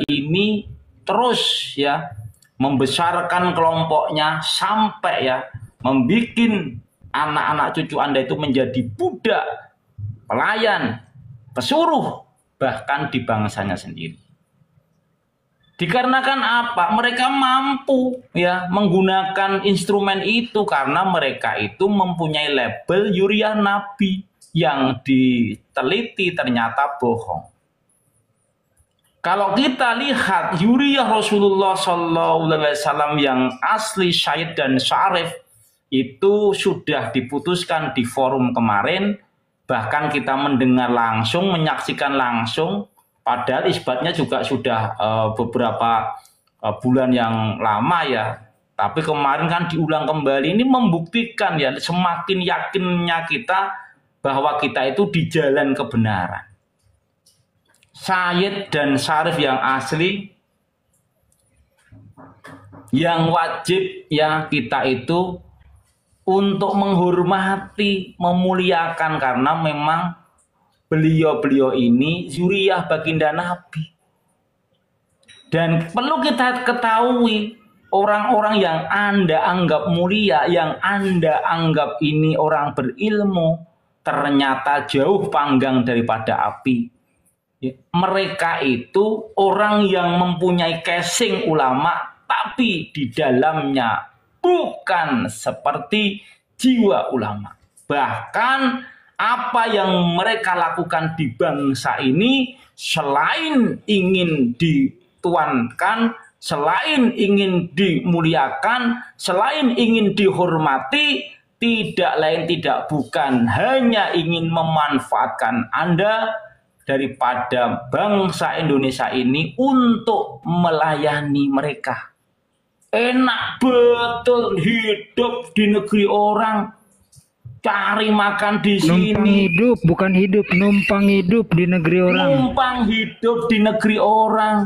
ini terus ya membesarkan kelompoknya sampai ya membuat anak-anak cucu Anda itu menjadi budak, pelayan, pesuruh, bahkan di bangsanya sendiri. Dikarenakan apa? Mereka mampu ya menggunakan instrumen itu karena mereka itu mempunyai label Yuriah Nabi yang diteliti ternyata bohong. Kalau kita lihat Yuriah Rasulullah SAW yang asli syahid dan syarif itu sudah diputuskan di forum kemarin, bahkan kita mendengar langsung, menyaksikan langsung. Padahal isbatnya juga sudah beberapa bulan yang lama ya. Tapi kemarin kan diulang kembali. Ini membuktikan ya semakin yakinnya kita bahwa kita itu di jalan kebenaran. Syahid dan syarif yang asli, yang wajib ya kita itu untuk menghormati, memuliakan karena memang beliau-beliau ini zuriyah baginda Nabi. Dan perlu kita ketahui, orang-orang yang Anda anggap mulia, yang Anda anggap ini orang berilmu, ternyata jauh panggang daripada api. Mereka itu orang yang mempunyai casing ulama, tapi di dalamnya bukan seperti jiwa ulama. Bahkan apa yang mereka lakukan di bangsa ini selain ingin dituankan, selain ingin dimuliakan, selain ingin dihormati, tidak lain tidak bukan hanya ingin memanfaatkan Anda daripada bangsa Indonesia ini untuk melayani mereka. Enak betul hidup di negeri orang. Cari makan di sini. Numpang hidup, bukan hidup, numpang hidup di negeri orang. Numpang hidup di negeri orang.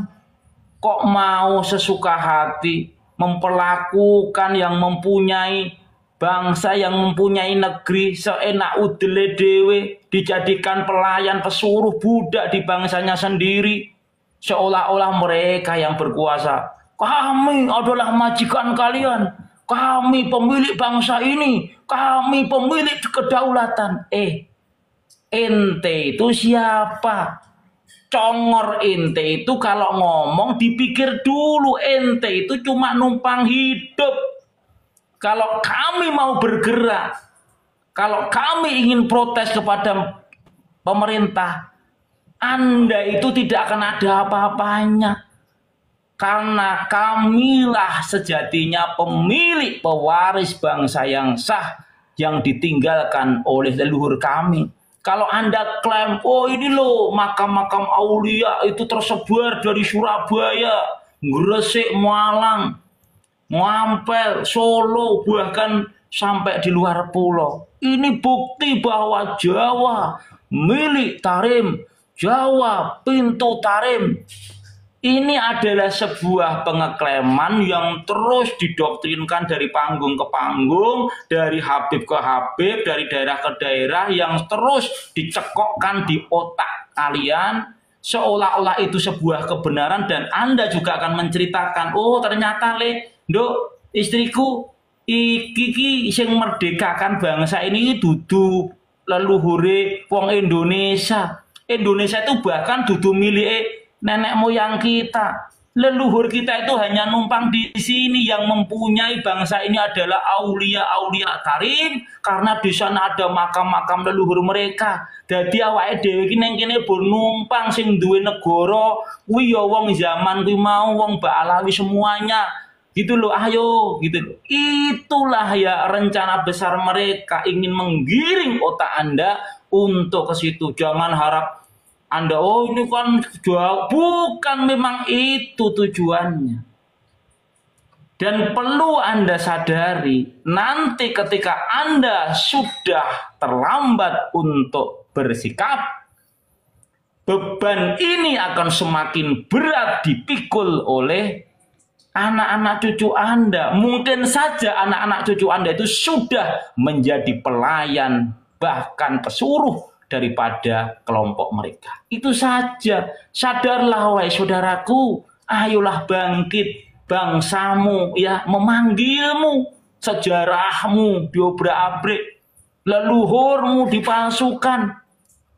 Kok mau sesuka hati memperlakukan yang mempunyai bangsa, yang mempunyai negeri seenak udele dewe, dijadikan pelayan, pesuruh, budak di bangsanya sendiri, seolah-olah mereka yang berkuasa. Kami adalah majikan kalian. Kami pemilik bangsa ini, kami pemilik kedaulatan. Ente itu siapa? Congor ente itu kalau ngomong dipikir dulu, ente itu cuma numpang hidup. Kalau kami mau bergerak, kalau kami ingin protes kepada pemerintah, Anda itu tidak akan ada apa-apanya. Karena kamilah sejatinya pemilik pewaris bangsa yang sah yang ditinggalkan oleh leluhur kami. Kalau Anda klaim, oh ini loh makam-makam aulia itu tersebar dari Surabaya, Gresik, Malang, Ngampel, Solo, bahkan sampai di luar pulau. Ini bukti bahwa Jawa milik Tarim, Jawa pintu Tarim. Ini adalah sebuah pengeklaman yang terus didoktrinkan dari panggung ke panggung, dari Habib ke Habib, dari daerah ke daerah, yang terus dicekokkan di otak kalian seolah-olah itu sebuah kebenaran. Dan Anda juga akan menceritakan, oh ternyata Dok, istriku iki sing merdekakan bangsa ini dudu leluhure wong Indonesia. Indonesia itu bahkan dudu milik nenek moyang kita. Leluhur kita itu hanya numpang di sini. Yang mempunyai bangsa ini adalah aulia-aulia Tarim, karena di sana ada makam-makam leluhur mereka. Dadi awake dhewe iki ning kene bon numpang, sing duwe negara kuwi ya wong zaman kuwi mau, wong Ba'alawi semuanya. Gitu loh, ayo gitu loh. Itulah ya rencana besar mereka, ingin menggiring otak Anda untuk ke situ. Jangan harap Anda, oh ini kan jauh. Bukan, memang itu tujuannya. Dan perlu Anda sadari, nanti ketika Anda sudah terlambat untuk bersikap, beban ini akan semakin berat dipikul oleh anak-anak cucu Anda. Mungkin saja anak-anak cucu Anda itu sudah menjadi pelayan, bahkan pesuruh daripada kelompok mereka. Itu saja. Sadarlah wahai saudaraku, Ayolah bangkit, bangsamu ya memanggilmu, sejarahmu diobrak-abrik, leluhurmu dipalsukan.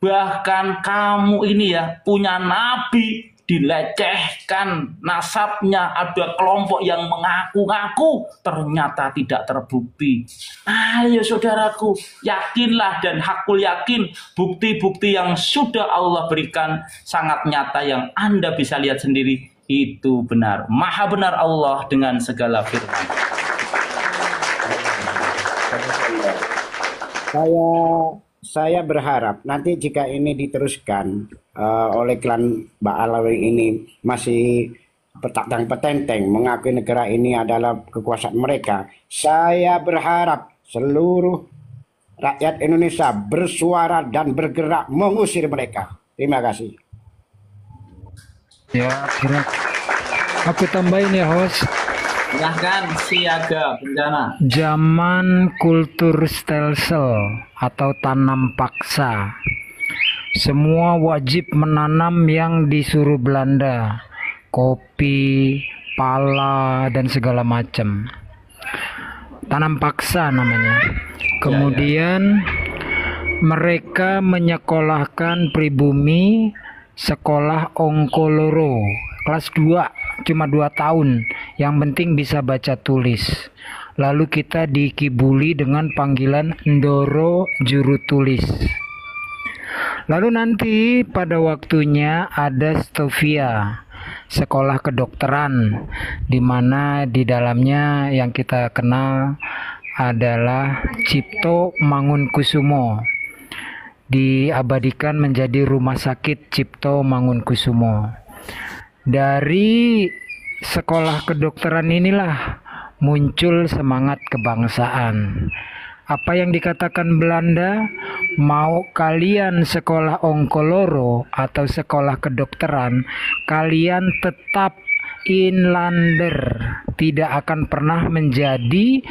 Bahkan kamu ini ya punya nabi dilecehkan nasabnya, ada kelompok yang mengaku-ngaku ternyata tidak terbukti. Ayo saudaraku, yakinlah dan hakul yakin bukti-bukti yang sudah Allah berikan sangat nyata yang Anda bisa lihat sendiri itu benar. Maha benar Allah dengan segala firman. Saya berharap nanti jika ini diteruskan oleh klan Ba'alawi ini masih petenteng mengakui negara ini adalah kekuasaan mereka, saya berharap seluruh rakyat Indonesia bersuara dan bergerak mengusir mereka. Terima kasih. Ya, kira aku tambahin ya, host. Silahkan, siaga bencana. Zaman kultur stelsel atau tanam paksa, semua wajib menanam yang disuruh Belanda, kopi, pala, dan segala macam. Tanam paksa namanya. Kemudian mereka menyekolahkan pribumi sekolah Ongkoloro kelas 2, cuma 2 tahun, yang penting bisa baca tulis. Lalu kita dikibuli dengan panggilan Ndoro Juru Tulis. Lalu nanti pada waktunya ada Stovia, sekolah kedokteran, di mana di dalamnya yang kita kenal adalah Cipto Mangunkusumo, diabadikan menjadi Rumah Sakit Cipto Mangunkusumo. Dari sekolah kedokteran inilah muncul semangat kebangsaan. Apa yang dikatakan Belanda, mau kalian sekolah Ongkoloro atau sekolah kedokteran, kalian tetap inlander, tidak akan pernah menjadi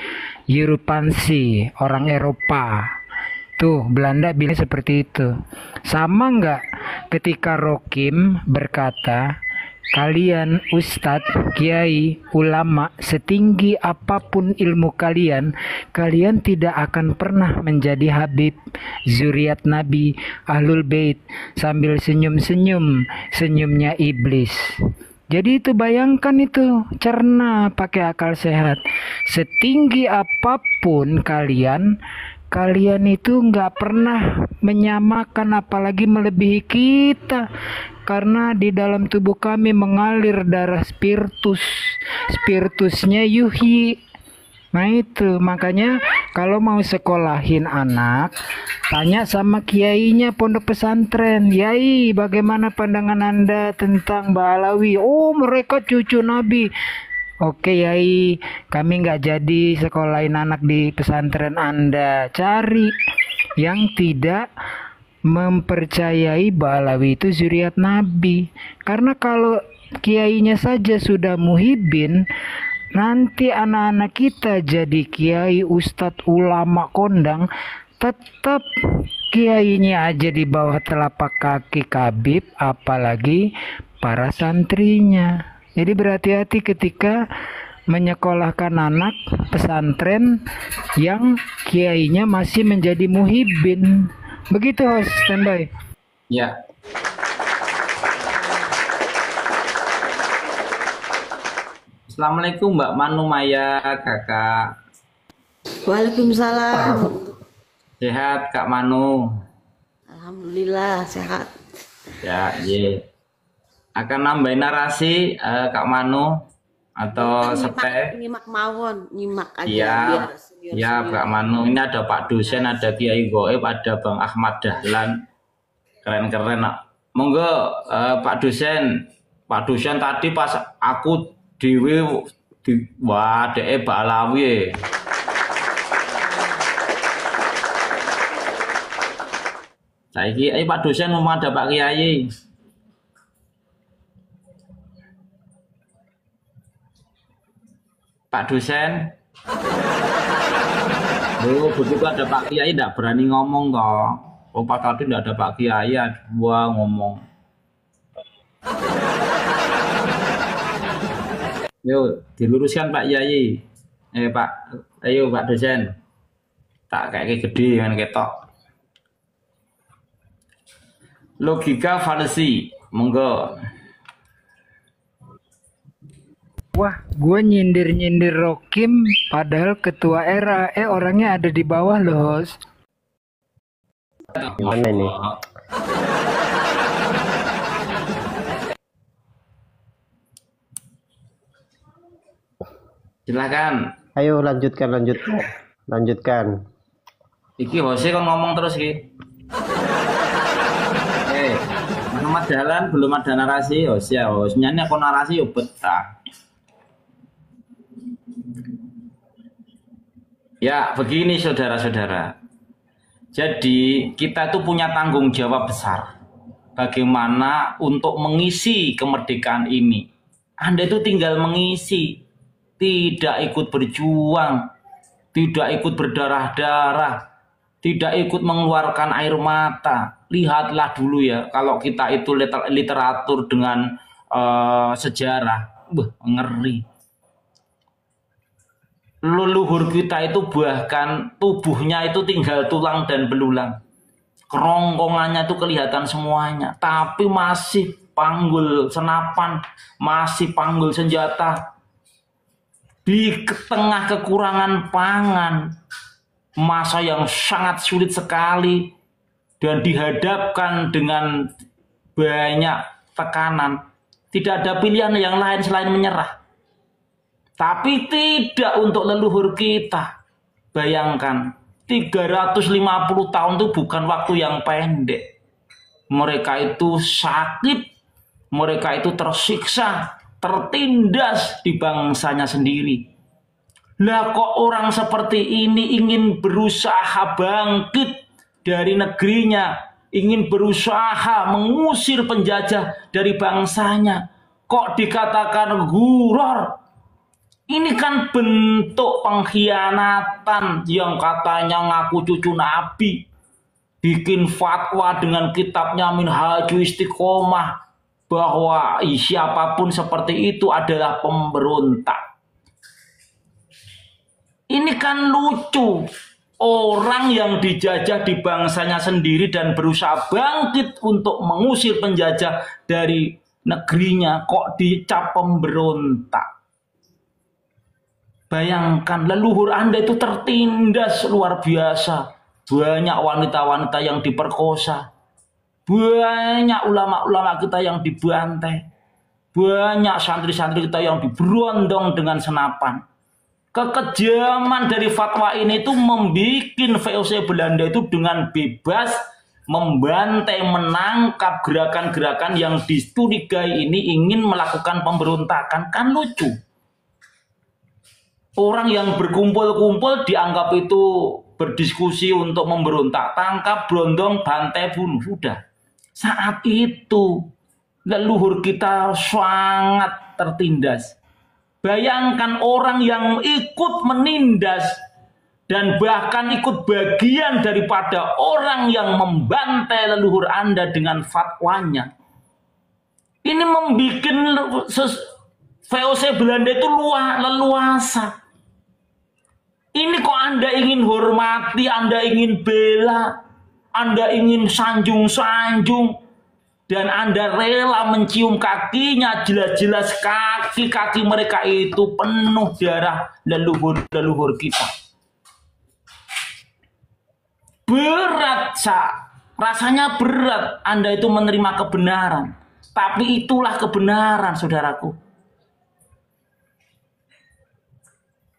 Europansi, orang Eropa. Tuh, Belanda bilang seperti itu. Sama nggak ketika Rokim berkata, kalian ustadz, kiai, ulama, setinggi apapun ilmu kalian, kalian tidak akan pernah menjadi Habib, zuriat Nabi, Ahlul Bait, sambil senyum-senyum, senyumnya iblis. Jadi itu bayangkan itu, cerna pakai akal sehat. Setinggi apapun kalian itu nggak pernah menyamakan apalagi melebihi kita. Karena di dalam tubuh kami mengalir darah spiritus. Spiritusnya yuhi. Nah itu, makanya kalau mau sekolahin anak, tanya sama kiainya pondok pesantren. Yai, bagaimana pandangan Anda tentang Ba'alawi? Oh, mereka cucu Nabi. Oke Yai, kami nggak jadi sekolahin anak di pesantren Anda. Cari yang tidak mempercayai Ba'alawi itu zuriat Nabi. Karena kalau kiainya saja sudah muhibin, nanti anak-anak kita jadi kiai, ustadz, ulama, kondang, tetap kiainya aja di bawah telapak kaki Kabib, apalagi para santrinya. Jadi berhati-hati ketika menyekolahkan anak pesantren yang kiainya masih menjadi muhibin. Begitu host, standby. Ya. Assalamualaikum Mbak Manu Maya, kakak. Waalaikumsalam. Sehat Kak Manu? Alhamdulillah sehat. Ya, ye. Akan nambahin narasi Kak Manu atau sepe? Nyimak mawon, nyimak aja. Iya, biar senior-senior. ya Kak Manu. Ini ada Pak Dosen, ada Kiai Goib, ada Bang Ahmad Dahlan. Keren-keren nak. Monggo Pak Dosen. Pak Dosen tadi pas aku dewe wah dee Ba'alawi. Saiki Pak Dosen mau ada Pak Kiai. Pak Dosen. Oh, begitu ada Pak Kiai tidak berani ngomong toh. Oh, Pak tadi tidak ada Pak Kiai, dua ngomong. Yuk, diluruskan Pak Yai. Pak, ayo Pak dosen. Tak kayak gede kan ketok. Logika fallacy, monggo. Wah, gue nyindir-nyindir Rokim padahal ketua era. Orangnya ada di bawah loh, host. Gimana ini? Silakan. Ayo lanjutkan. Iki hostnya kan ngomong terus ki. Muhammad Dahlan belum ada narasi, hostnya ini aku narasi yo betah. Ya begini saudara-saudara. Jadi kita tuh punya tanggung jawab besar. Bagaimana untuk mengisi kemerdekaan ini? Anda itu tinggal mengisi. Tidak ikut berjuang, tidak ikut berdarah-darah, tidak ikut mengeluarkan air mata. Lihatlah dulu ya, kalau kita itu literatur dengan sejarah, ngeri. Leluhur kita itu bahkan tubuhnya itu tinggal tulang dan belulang. Kerongkongannya itu kelihatan semuanya, tapi masih panggul senapan, masih panggul senjata. Di tengah kekurangan pangan, masa yang sangat sulit sekali, dan dihadapkan dengan banyak tekanan, tidak ada pilihan yang lain selain menyerah. Tapi tidak untuk leluhur kita. Bayangkan, 350 tahun itu bukan waktu yang pendek. Mereka itu sakit, mereka itu tersiksa, tertindas di bangsanya sendiri. Lah kok orang seperti ini ingin berusaha bangkit dari negerinya, ingin berusaha mengusir penjajah dari bangsanya, kok dikatakan guror? Ini kan bentuk pengkhianatan yang katanya ngaku cucu Nabi, bikin fatwa dengan kitabnya Minhajul Istiqomah bahwa siapapun seperti itu adalah pemberontak. Ini kan lucu. Orang yang dijajah di bangsanya sendiri dan berusaha bangkit untuk mengusir penjajah dari negerinya kok dicap pemberontak. Bayangkan, leluhur Anda itu tertindas luar biasa. Banyak wanita-wanita yang diperkosa. Banyak ulama-ulama kita yang dibantai. Banyak santri-santri kita yang diberondong dengan senapan. Kekejaman dari fatwa ini itu membuat VOC Belanda itu dengan bebas membantai, menangkap gerakan-gerakan yang dicurigai ini ingin melakukan pemberontakan. Kan lucu. Orang yang berkumpul-kumpul dianggap itu berdiskusi untuk memberontak. Tangkap, berondong, bantai, bunuh. Sudah. Saat itu leluhur kita sangat tertindas. Bayangkan orang yang ikut menindas dan bahkan ikut bagian daripada orang yang membantai leluhur Anda dengan fatwanya. Ini membuat VOC Belanda itu leluasa. Ini kok Anda ingin hormati, Anda ingin bela, Anda ingin sanjung-sanjung, dan Anda rela mencium kakinya, jelas-jelas kaki-kaki mereka itu penuh darah leluhur kita. Berat, rasanya berat Anda itu menerima kebenaran. Tapi itulah kebenaran, saudaraku.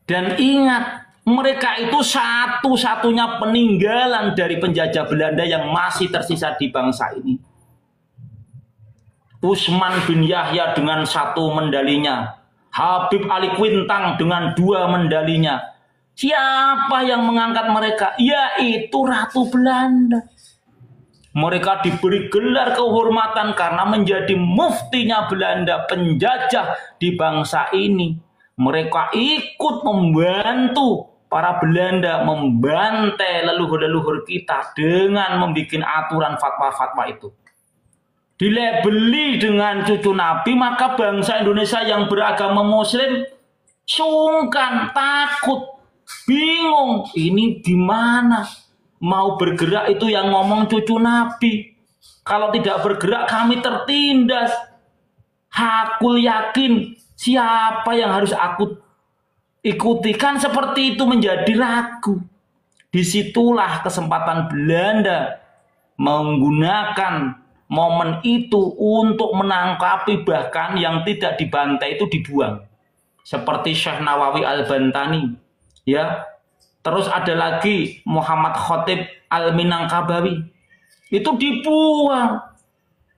Dan ingat, mereka itu satu-satunya peninggalan dari penjajah Belanda yang masih tersisa di bangsa ini. Usman bin Yahya dengan 1 medalinya. Habib Ali Quintang dengan 2 medalinya. Siapa yang mengangkat mereka? Yaitu Ratu Belanda. Mereka diberi gelar kehormatan karena menjadi muftinya Belanda, penjajah di bangsa ini. Mereka ikut membantu para Belanda membantai leluhur-leluhur kita dengan membuat aturan fatwa-fatwa itu. dilabeli dengan cucu Nabi, maka bangsa Indonesia yang beragama Muslim sungkan, takut, bingung. Ini gimana? Mau bergerak itu yang ngomong cucu Nabi. Kalau tidak bergerak kami tertindas. Aku yakin siapa yang harus aku ikuti, kan seperti itu menjadi ragu. Disitulah kesempatan Belanda menggunakan momen itu untuk menangkapi, bahkan yang tidak dibantai itu dibuang. Seperti Syekh Nawawi Al-Bantani, ya. Terus ada lagi Muhammad Khotib Al-Minangkabawi. Itu dibuang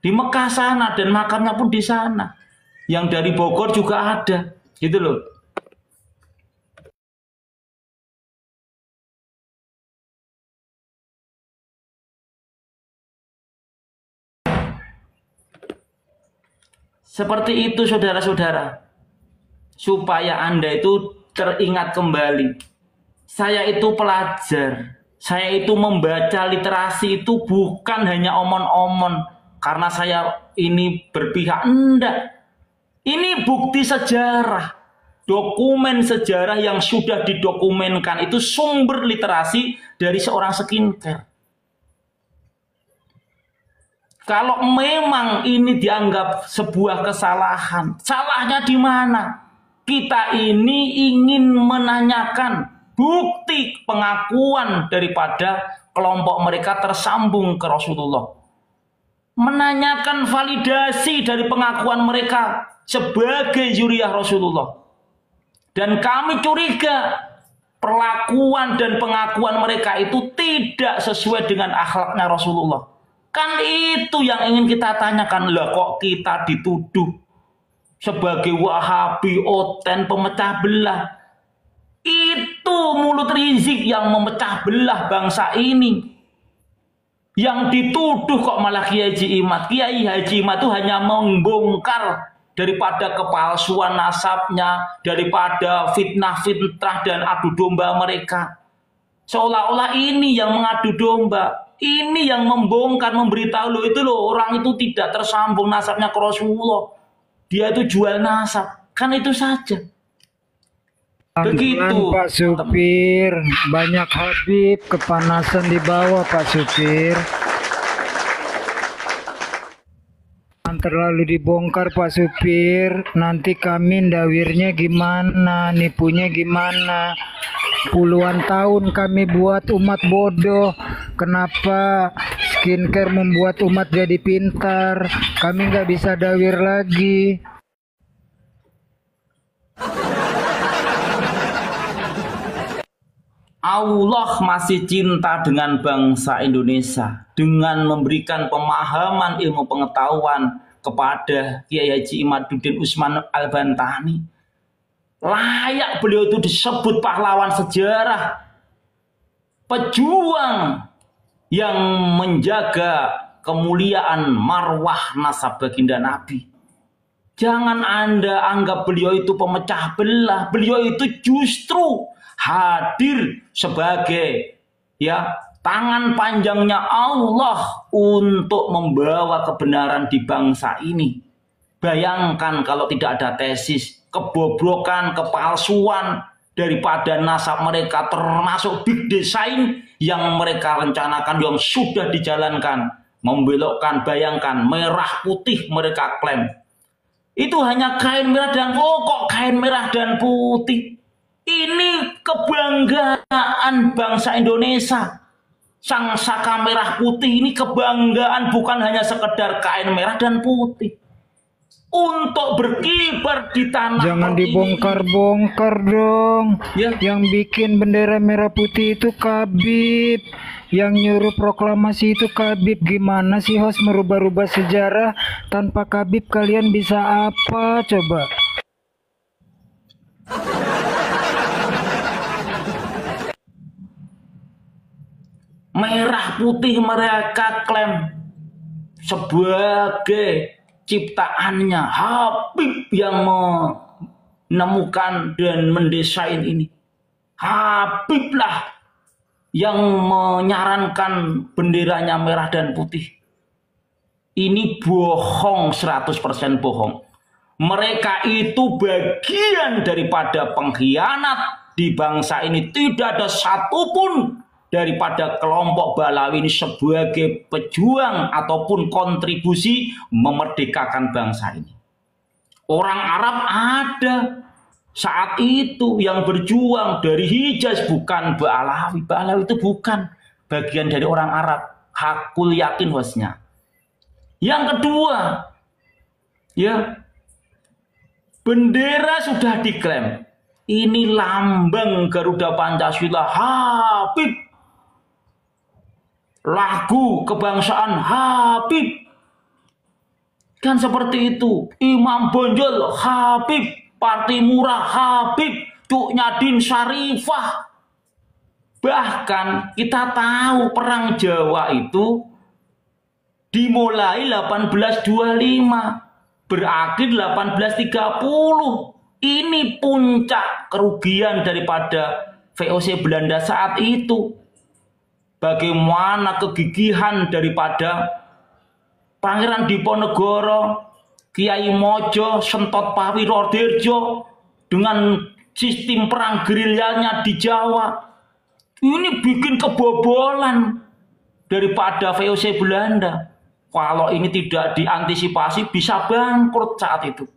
di Mekah sana dan makamnya pun di sana. Yang dari Bogor juga ada, gitu loh. Seperti itu saudara-saudara. Supaya Anda itu teringat kembali. Saya itu pelajar. Saya itu membaca literasi itu bukan hanya omon-omon. Karena saya ini berpihak. Enggak. Ini bukti sejarah. Dokumen sejarah yang sudah didokumenkan. Itu sumber literasi dari seorang skincare. Kalau memang ini dianggap sebuah kesalahan, salahnya di mana? Kita ini ingin menanyakan bukti pengakuan daripada kelompok mereka tersambung ke Rasulullah. Menanyakan validasi dari pengakuan mereka sebagai zuriyah Rasulullah. Dan kami curiga perlakuan dan pengakuan mereka itu tidak sesuai dengan akhlaknya Rasulullah. Kan itu yang ingin kita tanyakan. Lah kok kita dituduh sebagai Wahabi, Oten, pemecah belah. Itu mulut rizik yang memecah belah bangsa ini. Yang dituduh kok malah Kiai Haji Imad. Kiai Haji Imad itu hanya membongkar daripada kepalsuan nasabnya, daripada fitnah-fitnah dan adu domba mereka. Seolah-olah ini yang mengadu domba. Ini yang membongkar, memberitahu loh itu loh orang itu tidak tersambung nasabnya ke Rasulullah. Dia itu jual nasab. Kan itu saja. Begitu. Pak Supir, banyak Habib kepanasan di bawah Pak Supir. Terlalu dibongkar Pak Supir, nanti kami ndawirnya gimana, nipunya gimana. Puluhan tahun kami buat umat bodoh. Kenapa skincare membuat umat jadi pintar? Kami nggak bisa dawir lagi. Allah masih cinta dengan bangsa Indonesia dengan memberikan pemahaman ilmu pengetahuan kepada Kiai Haji Imaduddin Usman Al-Bantani. Layak beliau itu disebut pahlawan sejarah, pejuang yang menjaga kemuliaan marwah nasab baginda Nabi. Jangan Anda anggap beliau itu pemecah belah. Beliau itu justru hadir sebagai tangan panjangnya Allah untuk membawa kebenaran di bangsa ini. Bayangkan kalau tidak ada tesis, kebobrokan, kepalsuan daripada nasab mereka, termasuk big design yang mereka rencanakan, yang sudah dijalankan, membelokkan. Bayangkan, merah putih mereka klaim. Itu hanya kain merah dan kok kain merah dan putih. Ini kebanggaan bangsa Indonesia. Sang saka merah putih ini kebanggaan, bukan hanya sekedar kain merah dan putih. Untuk berkibar di tanah. Jangan dibongkar-bongkar dong. Ya. Yang bikin bendera merah putih itu Khabib. Yang nyuruh proklamasi itu Khabib. Gimana sih host merubah-rubah sejarah? Tanpa Khabib kalian bisa apa coba? Merah putih mereka klaim sebagai ciptaannya Habib yang menemukan dan mendesain ini. Habib lah yang menyarankan benderanya merah dan putih. Ini bohong, 100% bohong. Mereka itu bagian daripada pengkhianat di bangsa ini. Tidak ada satupun daripada kelompok Ba'alawi ini sebagai pejuang ataupun kontribusi memerdekakan bangsa ini. Orang Arab ada saat itu yang berjuang dari Hijaz, bukan Ba'alawi. Ba'alawi itu bukan bagian dari orang Arab. Hakul yakin hosnya. Yang kedua, ya, bendera sudah diklaim. Ini lambang Garuda Pancasila, Habib. Lagu kebangsaan Habib. Kan seperti itu. Imam Bonjol Habib. Parti Murah Habib. Cuk Nyadin Syarifah. Bahkan kita tahu perang Jawa itu dimulai 1825. Berakhir 1830. Ini puncak kerugian daripada VOC Belanda saat itu. Bagaimana kegigihan daripada Pangeran Diponegoro, Kiai Mojo, Sentot Pawiro-Dirjo dengan sistem perang gerilyanya di Jawa. Ini bikin kebobolan daripada VOC Belanda. Kalau ini tidak diantisipasi bisa bangkrut saat itu.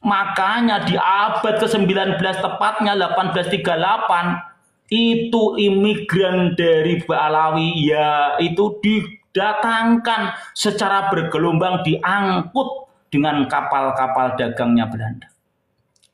Makanya di abad ke-19 tepatnya 1838 itu imigran dari Ba'alawi ya itu didatangkan secara bergelombang, diangkut dengan kapal-kapal dagangnya Belanda.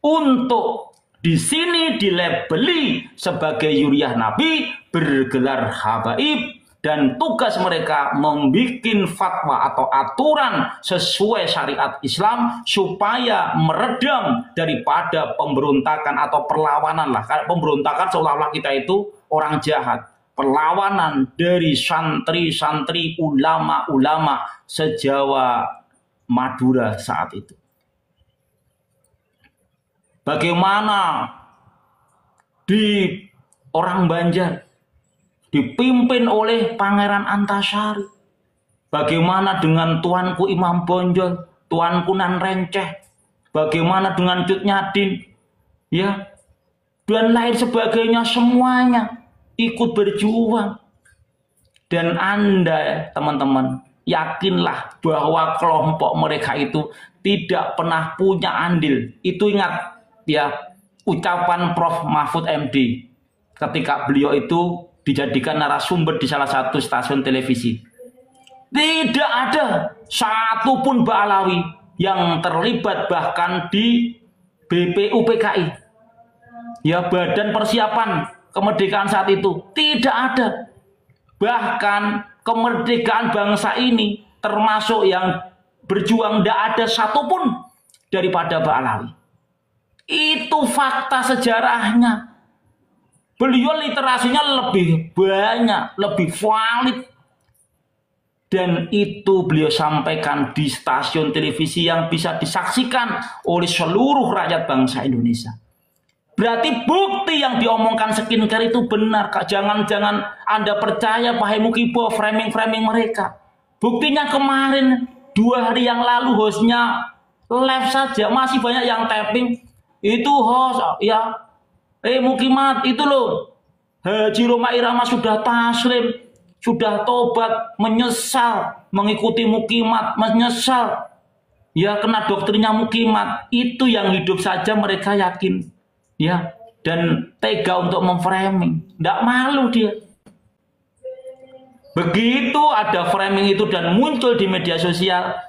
Untuk di sini dilabeli sebagai Yuriah Nabi, bergelar habaib, dan tugas mereka membuat fatwa atau aturan sesuai syariat Islam supaya meredam daripada pemberontakan atau perlawanan lah. Karena pemberontakan seolah-olah kita itu orang jahat. Perlawanan dari santri-santri, ulama-ulama se-Jawa Madura saat itu. Bagaimana di orang Banjar dipimpin oleh Pangeran Antasari. Bagaimana dengan Tuanku Imam Bonjol, Tuanku Nan Renceh, bagaimana dengan Cut Nyadin, ya, dan lain sebagainya, semuanya ikut berjuang. Dan Anda, teman-teman, yakinlah bahwa kelompok mereka itu tidak pernah punya andil. Itu ingat, ya, ucapan Prof. Mahfud MD ketika beliau itu dijadikan narasumber di salah satu stasiun televisi. Tidak ada satupun Ba'alawi yang terlibat bahkan di BPUPKI. Ya, Badan Persiapan Kemerdekaan saat itu. Tidak ada. Bahkan kemerdekaan bangsa ini termasuk yang berjuang tidak ada satupun daripada Ba'alawi. Itu fakta sejarahnya. Beliau literasinya lebih banyak, lebih valid. Dan itu beliau sampaikan di stasiun televisi yang bisa disaksikan oleh seluruh rakyat bangsa Indonesia. Berarti bukti yang diomongkan skincare itu benar. Jangan-jangan Anda percaya Pak Hemukibo framing-framing mereka. Buktinya kemarin, 2 hari yang lalu hostnya live saja. Masih banyak yang tapping. Itu host, ya. Mukimat itu loh, Haji Roma Irama sudah taslim, sudah tobat, menyesal mengikuti Mukimat, menyesal ya kena doktrinnya Mukimat. Itu yang hidup saja mereka yakin, ya, dan tega untuk memframing, tidak malu dia. Begitu ada framing itu dan muncul di media sosial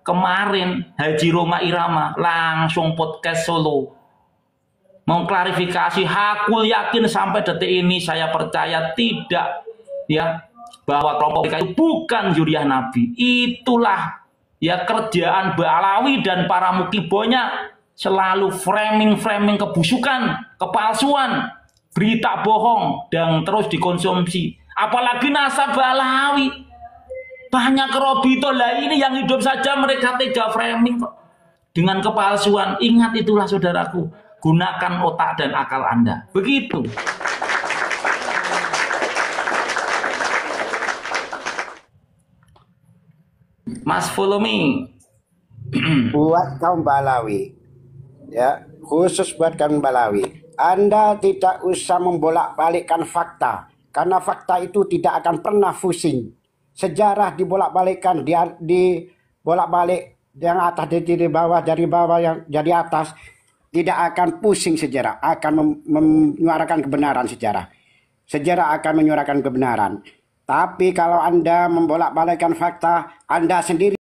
kemarin, Haji Roma Irama langsung podcast solo mengklarifikasi. Hakul yakin sampai detik ini saya percaya tidak, ya, bahwa kelompok mereka itu bukan Yuriah Nabi. Itulah ya kerjaan Ba'alawi dan para mukibonya, selalu framing-framing kebusukan, kepalsuan, berita bohong dan terus dikonsumsi. Apalagi nasab Ba'alawi banyak kerobito lah, ini yang hidup saja mereka tega framing kok dengan kepalsuan. Ingat itulah saudaraku, gunakan otak dan akal Anda. Begitu. Mas follow me. Buat kaum Balawi, ya, khusus buat kaum Balawi, Anda tidak usah membolak-balikkan fakta, karena fakta itu tidak akan pernah pusing. Sejarah dibolak-balikkan, dibolak-balik yang atas dari bawah, dari bawah yang jadi atas, tidak akan pusing sejarah, akan menyuarakan kebenaran sejarah. Sejarah akan menyuarakan kebenaran. Tapi kalau Anda membolak-balikkan fakta, Anda sendiri